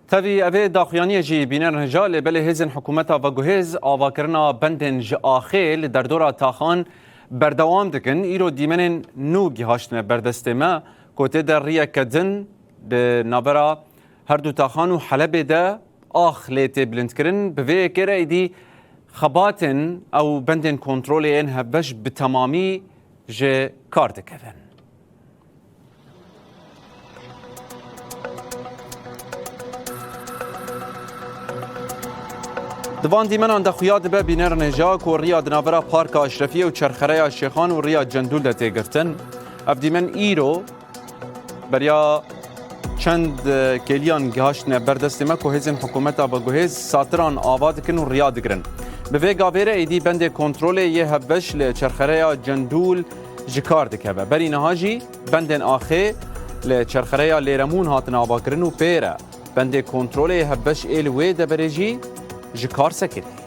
تاوی اوه داخویانی جی بینر هجال بله هزن حکومتا و گوهز آواکرنا بندن ج آخیل در دورا تاخان بردوام دکن ایرو دیمن نو گیهاشتن بردسته ما کوته در ریا کدن ده نابرا هر دو تاخان و حلب ده آخ لیت بلند کرن بوه کره ایدی خباتن او بندن کنترول این هبش بتمامی ج کار دکن. دوان دیمنان دخویاد به بینر نجاک و ریا دنابرا پارک اشرفیه و چرخره شیخان و ریا جندول ده تیگرتن اف دیمن ایرو بریا چند کلیان گهاشتن بردست ما که هزن حکومت با گوهز ساتران آواد کن و ریا دگرن به ویگا بیره ایدی بند کنترول یه هبش لچرخره جندول جکار دکبه بری نهاجی بندن آخه لچرخره لیرمون هاتن آوا کرن و پیره بند کنترول یه هبش ایلوی ده برجی جکار سکری